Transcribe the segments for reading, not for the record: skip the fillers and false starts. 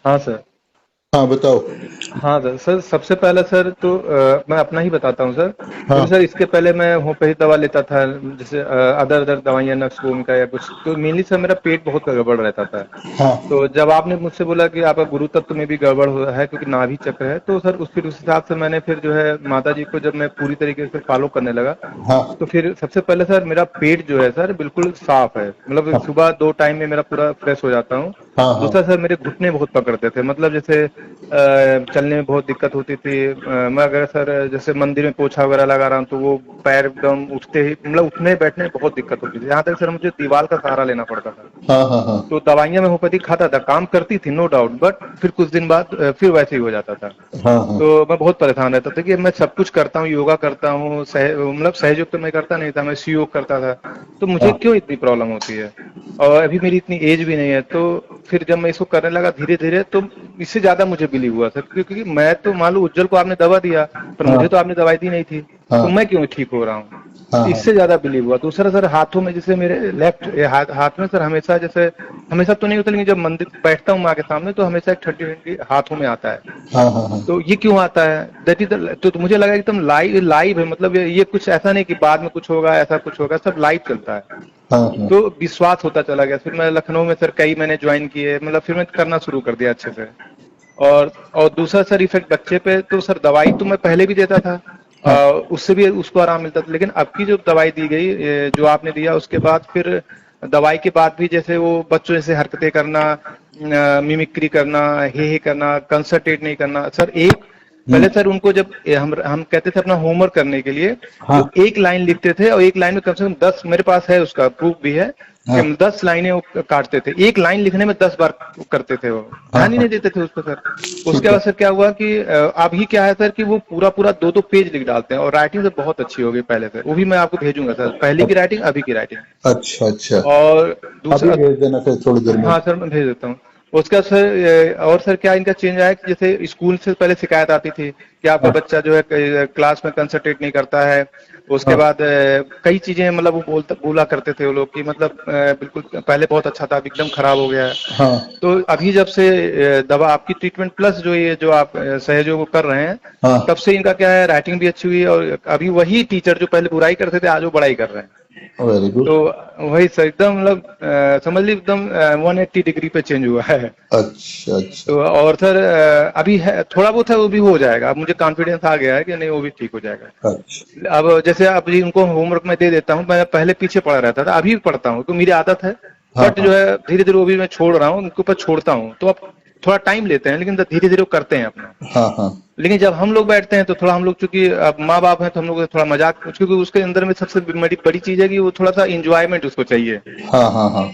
हाँ सर। हाँ बताओ। हाँ सर, सर सबसे पहले सर तो मैं अपना ही बताता हूँ सर। क्योंकि हाँ सर इसके पहले मैं होम्योपैथी दवा लेता था, जैसे अदर अदर दवाइयाँ नक्स बोन का या कुछ, तो मेनली सर मेरा पेट बहुत गड़बड़ रहता था। हाँ तो जब आपने मुझसे बोला कि आपका गुरु तत्व में भी गड़बड़ हो है क्योंकि नाभि चक्र है, तो सर उस हिसाब से मैंने फिर जो है माता जी को जब मैं पूरी तरीके से फॉलो करने लगा, हाँ तो फिर सबसे पहले सर मेरा पेट जो है सर बिल्कुल साफ है, मतलब हाँ सुबह 2 टाइम में मेरा पूरा फ्रेश हो जाता हूँ। हाँ हाँ दूसरा सर मेरे घुटने बहुत पकड़ते थे, मतलब जैसे चलने में बहुत दिक्कत होती थी। मैं अगर सर जैसे मंदिर में पोछा वगैरह लगा रहा हूँ तो वो पैर एकदम उठते ही, मतलब उठने बैठने में बहुत दिक्कत होती थी, यहाँ तक सर मुझे दीवार का सहारा लेना पड़ता था। हाँ हाँ हाँ तो दवाइयाँ मैं होम्योपैथिक खाता था, काम करती थी नो डाउट, बट फिर कुछ दिन बाद फिर वैसे ही हो जाता था। हाँ हाँ तो मैं बहुत परेशान रहता था कि मैं सब कुछ करता हूँ, योगा करता हूँ, मतलब सहयोग तो मैं करता नहीं था, मैं योग करता था, तो मुझे हाँ क्यों इतनी प्रॉब्लम होती है। और अभी मेरी इतनी एज भी नहीं है, तो फिर जब मैं इसको करने लगा धीरे धीरे, तो इससे ज्यादा मुझे बिलीव हुआ सर, क्योंकि मैं तो मान लो उज्जवल को आपने दवा दिया, पर मुझे तो हाँ आपने दवाई दी नहीं थी, तो हाँ मैं क्यों ठीक हो रहा हूँ। हाँ हाँ इससे ज्यादा बिलीव हुआ। दूसरा सर हाथों में, जैसे मेरे लेफ्ट हाथ में सर हमेशा, जैसे हमेशा तो नहीं होता लेकिन जब मंदिर बैठता हूँ माँ के सामने तो हमेशा एक ठंडी ठंडी हाथों में आता है। हाँ हाँ हाँ तो ये क्यों आता है, दैट इज तो मुझे लगा एकदम लाइव लाइव है, मतलब ये कुछ ऐसा नहीं कि बाद में कुछ होगा, ऐसा कुछ होगा, सब लाइव चलता है। हाँ हाँ तो विश्वास होता चला गया। फिर मैं लखनऊ में सर कई मैंने ज्वाइन किए, मतलब फिर मैं करना शुरू कर दिया अच्छे से। और दूसरा सर इफेक्ट बच्चे पे, तो सर दवाई तो मैं पहले भी देता था, हाँ उससे भी उसको आराम मिलता था, लेकिन अब की जो दवाई दी गई, जो आपने दिया उसके बाद फिर दवाई के बाद भी जैसे वो बच्चों जैसे हरकतें करना, मिमिक्री करना, हे करना, कंसंट्रेट नहीं करना सर। एक हम्म, पहले सर उनको जब हम कहते थे अपना होमवर्क करने के लिए, हाँ तो एक लाइन लिखते थे और एक लाइन में कम से कम 10, मेरे पास है उसका प्रूफ भी है कि हाँ 10 लाइनें वो काटते थे, एक लाइन लिखने में 10 बार करते थे, वो हाँ ध्यान ही हाँ नहीं देते थे उस पर सर। उसके ठीक है। बाद सर क्या हुआ कि अभी क्या है सर कि वो पूरा पूरा दो दो पेज लिख डालते हैं, और राइटिंग से बहुत अच्छी हो गई पहले से, वो भी मैं आपको भेजूंगा सर, पहले की राइटिंग अभी की राइटिंग। अच्छा अच्छा। और अभी दूसरा, भेज देना फिर थोड़ी देर में। हाँ सर मैं भेज देता हूँ। उसका सर और सर क्या इनका चेंज आया है कि जैसे स्कूल से पहले शिकायत आती थी कि आपका हाँ बच्चा जो है क्लास में कंसंट्रेट नहीं करता है। उसके हाँ बाद कई चीजें, मतलब वो बोला करते थे वो लोग कि मतलब बिल्कुल पहले बहुत अच्छा था, अब एकदम खराब हो गया है। हाँ तो अभी जब से दवा आपकी ट्रीटमेंट प्लस जो ये जो आप सहयोग कर रहे हैं, हाँ। तब से इनका क्या है, राइटिंग भी अच्छी हुई है, और अभी वही टीचर जो पहले बुराई करते थे आज वो बड़ाई कर रहे हैं। वेरी तो गुड। वही सर एकदम, मतलब समझ लीजिए एकदम 180 डिग्री पे चेंज हुआ है। अच्छा अच्छा। तो और सर अभी है थोड़ा बहुत है, वो भी हो जाएगा, अब मुझे कॉन्फिडेंस आ गया है कि नहीं वो भी ठीक हो जाएगा। अच्छा अब जैसे अब जी उनको होमवर्क में दे देता हूँ, मैं पहले पीछे पड़ा रहता था, अभी भी पढ़ता हूँ तो मेरी आदत है। हाँ बट हाँ जो है धीरे धीरे वो भी मैं छोड़ रहा हूँ, उनके ऊपर छोड़ता हूँ, तो अब थोड़ा टाइम लेते हैं लेकिन धीरे धीरे वो करते हैं अपना। हाँ हाँ लेकिन जब हम लोग बैठते हैं तो थोड़ा हम लोग, चूंकि अब माँ बाप हैं तो हम लोग थोड़ा मजाक, क्योंकि उसके अंदर में सबसे बड़ी बड़ी चीज है कि वो थोड़ा सा इंजॉयमेंट उसको चाहिए। हाँ हाँ हाँ।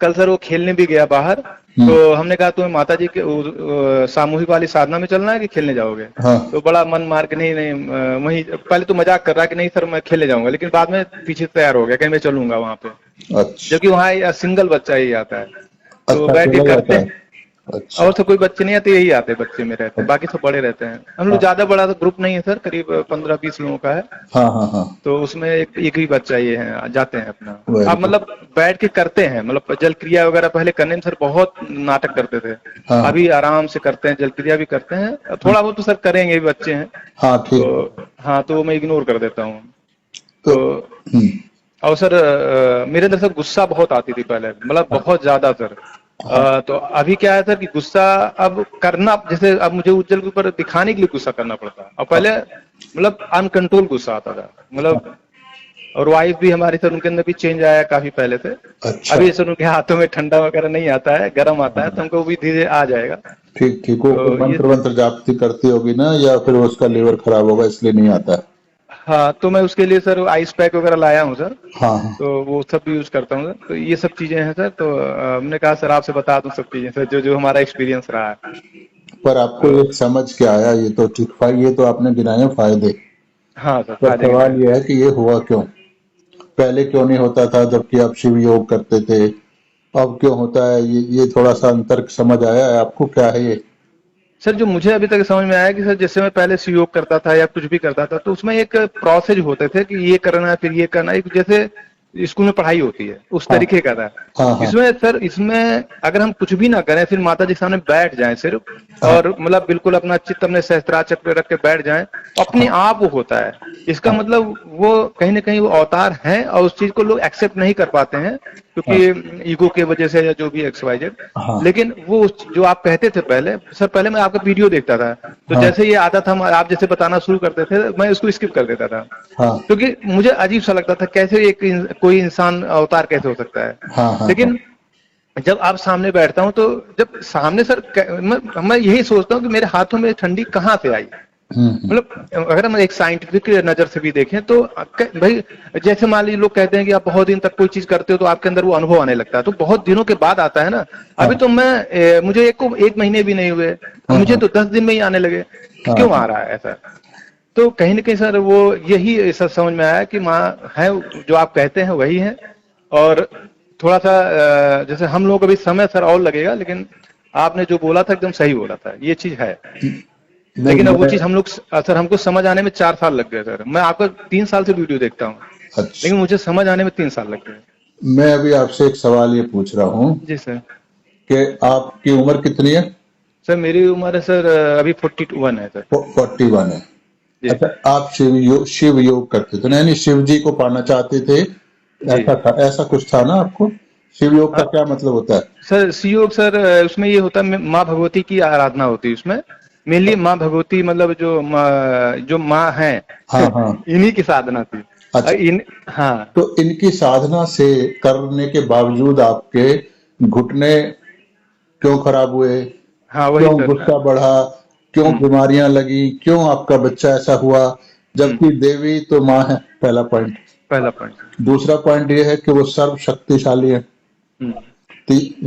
कल सर वो खेलने भी गया बाहर, तो हम्म। हमने कहा तुम्हें माता जी के सामूहिक वाली साधना में चलना है कि खेलने जाओगे। हाँ। तो बड़ा मन मार के नहीं नहीं, वही पहले तो मजाक कर रहा है कि नहीं सर मैं खेलने जाऊंगा, लेकिन बाद में पीछे तैयार हो गया कि मैं चलूंगा वहां पे। अच्छा। जबकि वहाँ सिंगल बच्चा ही आता है, तो अच्छा बैठ के अकेला करते जाता है। हैं। अच्छा। और तो कोई बच्चे नहीं आते, यही आते बच्चे में रहते हैं, बाकी सब बड़े रहते हैं। हम लोग हाँ ज्यादा बड़ा तो ग्रुप नहीं है सर, करीब 15-20 लोगों का है। हाँ हाँ हाँ। तो उसमें एक ही बच्चा ये है, जाते हैं अपना। वेरी आप गुड। मतलब बैठ के करते हैं, मतलब जल क्रिया वगैरह पहले करने में सर बहुत नाटक करते थे, हाँ अभी आराम से करते हैं, जल क्रिया भी करते हैं, थोड़ा बहुत तो सर करेंगे भी, बच्चे हैं। हाँ ठीक। तो हाँ, तो मैं इग्नोर कर देता हूँ। तो तो हम्म। और सर मेरे अंदर सर गुस्सा बहुत आती थी पहले, मतलब बहुत ज्यादा सर। हाँ तो अभी क्या है सर कि गुस्सा अब करना, जैसे अब मुझे उज्जवल के ऊपर दिखाने के लिए गुस्सा करना पड़ता है, और हाँ पहले मतलब अनकंट्रोल गुस्सा आता था, मतलब। और वाइफ भी हमारी सर, उनके अंदर भी चेंज आया काफी पहले से। अच्छा। अभी सर उनके हाथों में ठंडा वगैरह नहीं आता है, गर्म आता है, तो हमको भी धीरे आ जाएगा। ठीक ठीक। वो कोई तो ये, मंत्र वंत्र जापती करती होगी ना, या फिर उसका लीवर खराब होगा इसलिए नहीं आता है। हाँ तो मैं उसके लिए सर आइस पैक वगैरह लाया हूँ सर। हाँ हाँ। तो वो सब भी यूज करता हूँ सर, तो ये सब चीजें हैं सर। तो हमने कहा सर आपसे बता दूं सब चीजें सर, जो जो हमारा एक्सपीरियंस रहा है। पर आपको तो ये समझ के आया, ये तो ठीक। ये तो आपने गिनाए फायदे। हाँ सर, पर फायदे गिनाए सवाल हैं। ये है कि ये हुआ क्यों, पहले क्यों नहीं होता था जबकि आप शिव योग करते थे, अब क्यों होता है, ये थोड़ा सा अंतर समझ आया है आपको, क्या है ये। सर जो मुझे अभी तक समझ में आया कि सर जैसे मैं पहले योग करता था या कुछ भी करता था, तो उसमें एक प्रोसेस होते थे कि ये करना है फिर ये करना है, एक जैसे स्कूल में पढ़ाई होती है, उस हाँ तरीके का था। हाँ हाँ इसमें सर, इसमें अगर हम कुछ भी ना करें, फिर माता जी के सामने बैठ जाएं सिर्फ, हाँ और मतलब बिल्कुल अपना चित्त अपने सहस्त्रार पे रख के बैठ जाएं, अपने हाँ आप वो होता है। इसका हाँ मतलब वो कहीं ना कहीं वो अवतार है, और उस चीज को लोग एक्सेप्ट नहीं कर पाते हैं, हाँ क्योंकि ईगो के वजह से या जो भी एक्स वाई जेड। हाँ लेकिन वो जो आप कहते थे पहले सर, पहले मैं आपका वीडियो देखता था, तो हाँ जैसे ये आता था, आप जैसे बताना शुरू करते थे, मैं उसको स्किप कर देता था, हाँ क्योंकि मुझे अजीब सा लगता था, कैसे कोई इंसान अवतार कैसे हो सकता है। हाँ हाँ हाँ लेकिन जब आप सामने बैठता हूं, तो जब सामने सर मैं यही सोचता हूँ कि मेरे हाथों में ठंडी कहाँ से आई। हम्म। मतलब अगर हम एक साइंटिफिक नजर से भी देखें तो भाई, जैसे मान लीजिए लोग कहते हैं कि आप बहुत दिन तक कोई चीज करते हो तो आपके अंदर वो अनुभव आने लगता है, तो बहुत दिनों के बाद आता है ना। हाँ अभी तो मैं मुझे एक महीने भी नहीं हुए, हाँ मुझे हाँ तो 10 दिन में ही आने लगे। हाँ क्यों आ रहा है ऐसा? तो कहीं ना कहीं सर वो यही सब समझ में आया कि माँ है, जो आप कहते हैं वही है। और थोड़ा सा जैसे हम लोगों को भी समय सर और लगेगा, लेकिन आपने जो बोला था एकदम सही बोला था, ये चीज है। नहीं लेकिन अब वो मैं चीज हम लोग सर, हमको समझ आने में 4 साल लग गए सर। मैं आपका 3 साल से वीडियो देखता हूँ, अच्छा लेकिन मुझे समझ आने में 3 साल लग गए। मैं अभी आपसे एक सवाल ये पूछ रहा हूँ जी सर। कि आपकी उम्र कितनी है? सर मेरी उम्र है सर अभी 41 है सर। 41 है। जी अच्छा, आप शिव योग करते थे ना, यानी शिव जी को पाना चाहते थे, जी। ऐसा था, ऐसा कुछ था ना आपको? शिव योग का हाँ, क्या मतलब होता है? सर सीयोग सर, उसमें ये होता है, माँ भगवती की आराधना होती है उसमें। मेनली माँ भगवती, मतलब जो माँ है हाँ हाँ। इन्हीं की साधना थी। अच्छा, इन हाँ तो इनकी साधना से करने के बावजूद आपके घुटने क्यों खराब हुए? हाँ, वही क्यों सर। गुस्सा बढ़ा? क्यों हम्म बीमारियां लगी? क्यों आपका बच्चा ऐसा हुआ? हम्म। जबकि देवी तो माँ है, पहला पॉइंट। पहला पॉइंट। दूसरा पॉइंट ये है कि वो सर्व शक्तिशाली है। हम्म।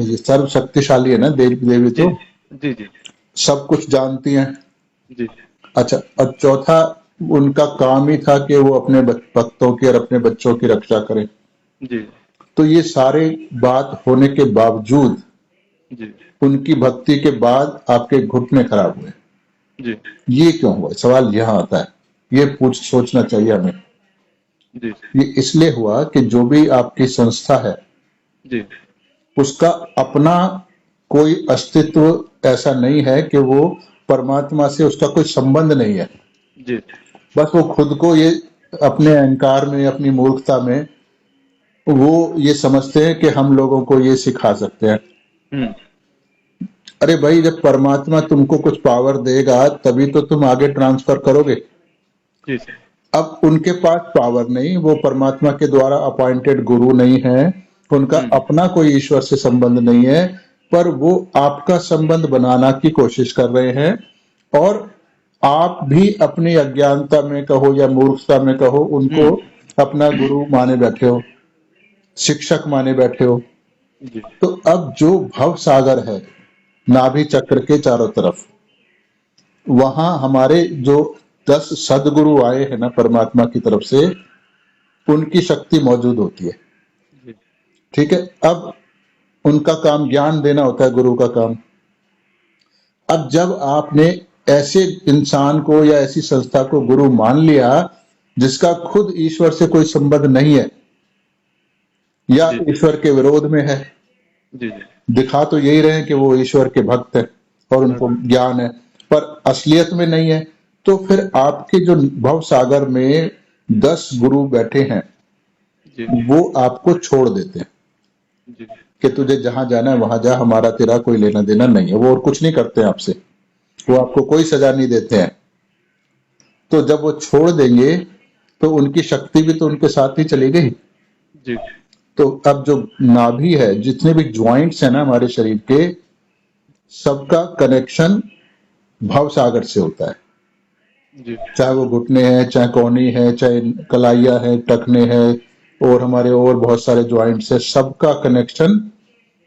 ये सर्व शक्तिशाली है ना, देवी देवी जी तो जी जी सब कुछ जानती हैं। जी अच्छा, और चौथा, उनका काम ही था कि वो अपने भक्तों की और अपने बच्चों की रक्षा करें। जी तो ये सारे बात होने के बावजूद, जी उनकी भक्ति के बाद आपके घुटने खराब हुए, जी ये क्यों हुआ? सवाल यहाँ आता है, ये पूछ सोचना चाहिए हमें। जी ये इसलिए हुआ कि जो भी आपकी संस्था है, जी उसका अपना कोई अस्तित्व ऐसा नहीं है कि वो परमात्मा से उसका कोई संबंध नहीं है। जी। बस वो खुद को ये अपने अहंकार में, अपनी मूर्खता में वो ये समझते हैं कि हम लोगों को ये सिखा सकते हैं। हम्म। अरे भाई, जब परमात्मा तुमको कुछ पावर देगा तभी तो तुम आगे ट्रांसफर करोगे। जी सर। अब उनके पास पावर नहीं, वो परमात्मा के द्वारा अपॉइंटेड गुरु नहीं है, उनका हम्म अपना कोई ईश्वर से संबंध नहीं है, पर वो आपका संबंध बनाना की कोशिश कर रहे हैं। और आप भी अपनी अज्ञानता में कहो या मूर्खता में कहो, उनको हम्म। अपना गुरु माने बैठे हो, शिक्षक माने बैठे हो। जी तो अब जो भव सागर है नाभि चक्र के चारों तरफ, वहां हमारे जो 10 सदगुरु आए हैं ना परमात्मा की तरफ से, उनकी शक्ति मौजूद होती है। जी ठीक है, अब उनका काम ज्ञान देना होता है, गुरु का काम। अब जब आपने ऐसे इंसान को या ऐसी संस्था को गुरु मान लिया जिसका खुद ईश्वर से कोई संबंध नहीं है या जी ईश्वर के विरोध में है, जी जी। दिखा तो यही रहे कि वो ईश्वर के भक्त है और उनको ज्ञान है, पर असलियत में नहीं है, तो फिर आपके जो भव सागर में 10 गुरु बैठे हैं, जी वो आपको छोड़ देते हैं जी कि तुझे जहां जाना है वहां जा, हमारा तेरा कोई लेना देना नहीं है। वो और कुछ नहीं करते हैं आपसे, वो आपको कोई सजा नहीं देते हैं। तो जब वो छोड़ देंगे तो उनकी शक्ति भी तो उनके साथ ही चली गई। जी तो अब जो नाभि है, जितने भी ज्वाइंट्स हैं ना हमारे शरीर के, सबका कनेक्शन भव सागर से होता है। जी चाहे वो घुटने हैं, चाहे कोहनी है, चाहे कलाइया है, टखने हैं, और हमारे और बहुत सारे ज्वाइंट्स है, सबका कनेक्शन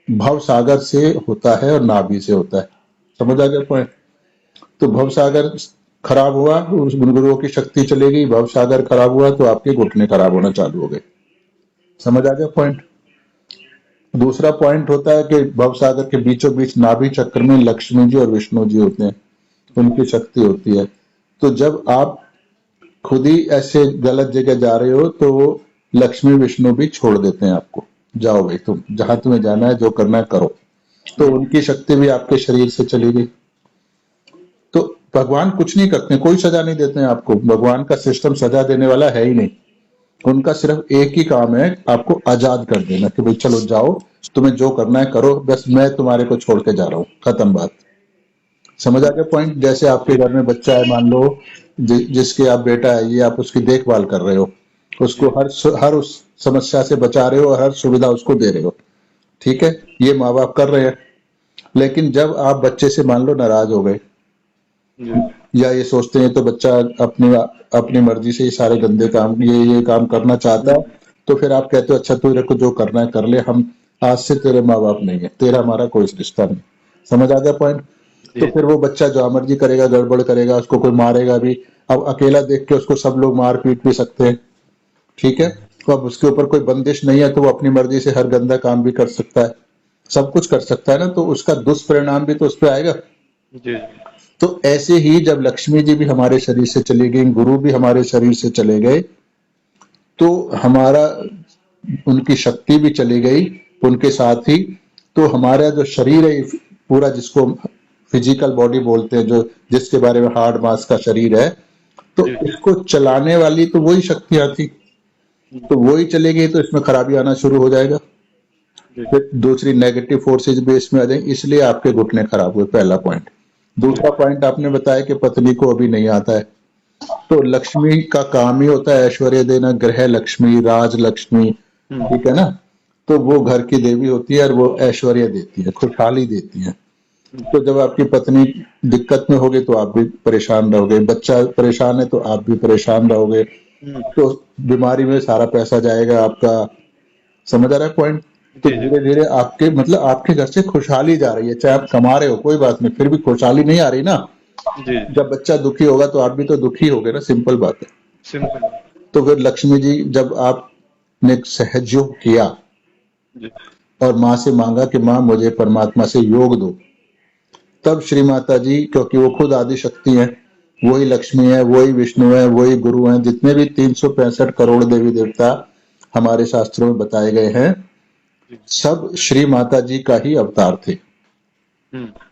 भव सागर से होता है और नाभि से होता है। समझ आ गया पॉइंट? तो भव सागर खराब हुआ, उस गुरुओं की शक्ति चली गई, भव सागर खराब हुआ तो आपके घुटने खराब होना चालू हो गए। समझ आ गया पॉइंट? दूसरा पॉइंट होता है कि भव सागर के बीचों बीच नाभि चक्र में लक्ष्मी जी और विष्णु जी होते हैं, उनकी शक्ति होती है। तो जब आप खुद ही ऐसे गलत जगह जा रहे हो तो लक्ष्मी विष्णु भी छोड़ देते हैं आपको, जाओ भाई तुम जहां तुम्हें जाना है, जो करना है करो। तो उनकी शक्ति भी आपके शरीर से चली गई। तो भगवान कुछ नहीं करते, कोई सजा नहीं देते हैं आपको। भगवान का सिस्टम सजा देने वाला है ही नहीं। उनका सिर्फ एक ही काम है, आपको आजाद कर देना कि भाई चलो जाओ, तुम्हें जो करना है करो, बस मैं तुम्हारे को छोड़ के जा रहा हूं, खत्म बात। समझ आ गया पॉइंट? जैसे आपके घर में बच्चा है, मान लो जिसके आप बेटा है, ये आप उसकी देखभाल कर रहे हो, उसको हर उस समस्या से बचा रहे हो और हर सुविधा उसको दे रहे हो, ठीक है, ये माँ बाप कर रहे हैं। लेकिन जब आप बच्चे से मान लो नाराज हो गए, या ये सोचते हैं तो बच्चा अपनी अपनी मर्जी से ये सारे गंदे काम, ये काम करना चाहता है, तो फिर आप कहते हो अच्छा तेरे को जो करना है कर ले, हम आज से तेरे माँ बाप नहीं है, तेरा हमारा कोई रिश्ता नहीं। समझ आ गया पॉइंट? तो फिर वो बच्चा जो मर्जी करेगा, गड़बड़ करेगा, उसको कोई मारेगा भी। अब अकेला देख के उसको सब लोग मार पीट भी सकते हैं, ठीक है। तो अब उसके ऊपर कोई बंदिश नहीं है, तो वो अपनी मर्जी से हर गंदा काम भी कर सकता है, सब कुछ कर सकता है ना, तो उसका दुष्परिणाम भी तो उस पर आएगा। तो ऐसे ही जब लक्ष्मी जी भी हमारे शरीर से चली गई, गुरु भी हमारे शरीर से चले गए, तो हमारा उनकी शक्ति भी चली गई उनके साथ ही। तो हमारा जो शरीर है पूरा, जिसको फिजिकल बॉडी बोलते हैं, जो जिसके बारे में हार्ड मास का शरीर है, तो इसको चलाने वाली तो वही शक्तियां थी, तो वही चली गई, तो इसमें खराबी आना शुरू हो जाएगा। फिर दूसरी नेगेटिव फोर्सेज भी इसमें आ जाएंगी, इसलिए आपके घुटने खराब हुए, पहला पॉइंट। दूसरा पॉइंट आपने बताया कि पत्नी को अभी नहीं आता है, तो लक्ष्मी का काम ही होता है ऐश्वर्य देना, ग्रह लक्ष्मी, राज लक्ष्मी, ठीक है ना। तो वो घर की देवी होती है और वो ऐश्वर्य देती है, खुशहाली देती है। तो जब आपकी पत्नी दिक्कत में होगी तो आप भी परेशान रहोगे, बच्चा परेशान है तो आप भी परेशान रहोगे, तो बीमारी में सारा पैसा जाएगा आपका। समझ आ रहा है पॉइंट? तो धीरे धीरे आपके मतलब आपके घर से खुशहाली जा रही है, चाहे आप कमा रहे हो कोई बात नहीं, फिर भी खुशहाली नहीं आ रही ना। जब बच्चा दुखी होगा तो आप भी तो दुखी होगे ना, सिंपल बात है। तो फिर लक्ष्मी जी जब आपने सहयोग किया और माँ से मांगा कि माँ मुझे परमात्मा से योग दो, तब श्री माता जी, क्योंकि वो खुद आदि शक्ति है, वही लक्ष्मी है, वही विष्णु है, वही गुरु है, जितने भी 365 करोड़ देवी देवता हमारे शास्त्रों में बताए गए हैं, सब श्री माता जी का ही अवतार थे,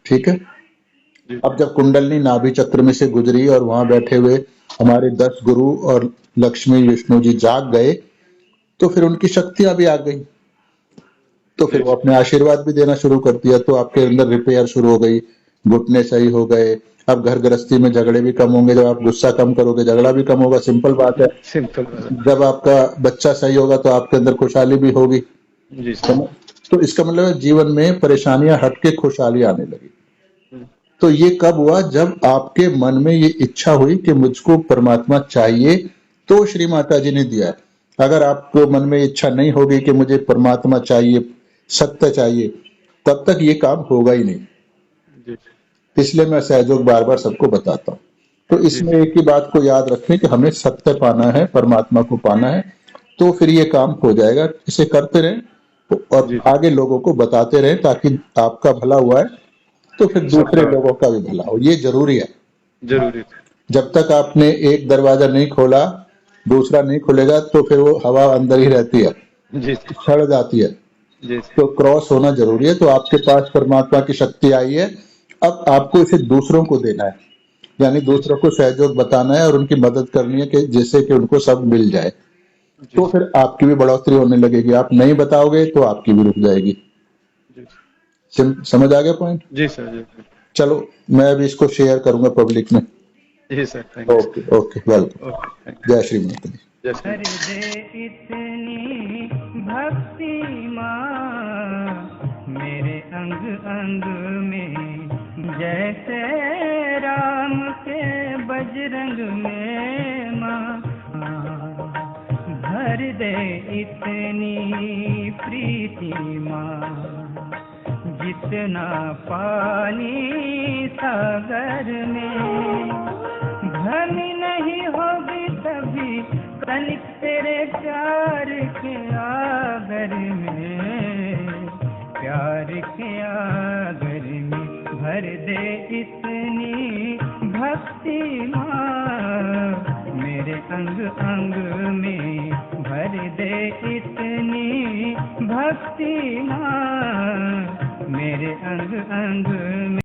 ठीक है। अब जब कुंडलनी नाभि चक्र में से गुजरी और वहां बैठे हुए हमारे 10 गुरु और लक्ष्मी विष्णु जी जाग गए, तो फिर उनकी शक्तियां भी आ गई, तो फिर वो अपने आशीर्वाद भी देना शुरू कर दिया, तो आपके अंदर रिपेयर शुरू हो गई, घुटने सही हो गए। अब घर गृहस्थी में झगड़े भी कम होंगे, जब आप गुस्सा कम करोगे झगड़ा भी कम होगा, सिंपल बात है। जब आपका बच्चा सही होगा तो आपके अंदर खुशहाली भी होगी। तो इसका मतलब है जीवन में परेशानियां हट के खुशहाली आने लगी। तो ये कब हुआ? जब आपके मन में ये इच्छा हुई कि मुझको परमात्मा चाहिए, तो श्री माता जी ने दिया है। अगर आपको मन में इच्छा नहीं होगी कि मुझे परमात्मा चाहिए, सत्य चाहिए, तब तक ये काम होगा ही नहीं। इसलिए मैं सहयोग बार बार सबको बताता हूँ। तो इसमें एक ही बात को याद रखें कि हमें सत्य पाना है, परमात्मा को पाना है, तो फिर ये काम हो जाएगा। इसे करते रहें और आगे लोगों को बताते रहें, ताकि आपका भला हुआ है तो फिर दूसरे लोगों का भी भला हो, ये जरूरी है। जब तक आपने एक दरवाजा नहीं खोला दूसरा नहीं खुलेगा, तो फिर वो हवा अंदर ही रहती है, सड़ जाती है। तो क्रॉस होना जरूरी है। तो आपके पास परमात्मा की शक्ति आई है, अब आपको इसे दूसरों को देना है, यानी दूसरों को सहयोग बताना है और उनकी मदद करनी है, कि जिससे कि उनको सब मिल जाए। तो फिर आपकी भी बढ़ोतरी होने लगेगी। आप नहीं बताओगे तो आपकी भी रुक जाएगी। समझ आ गया पॉइंट? जी सर। चलो मैं अभी इसको शेयर करूंगा पब्लिक में। जी sir, thank you. Okay okay, welcome. जय श्री माता जी। कर दे इतनी भक्ति माँ मेरे अंग अंग में, जैसे राम के बजरंग में माँ। भर दे इतनी प्रीति माँ, जितना पानी सागर में। भमी नहीं होगी तभी तनिक तेरे प्यार के आगर में, प्यार के आगर में। भर दे इतनी भक्ति माँ मेरे अंग अंग में भर दे इतनी भक्ति माँ, मेरे अंग अंग में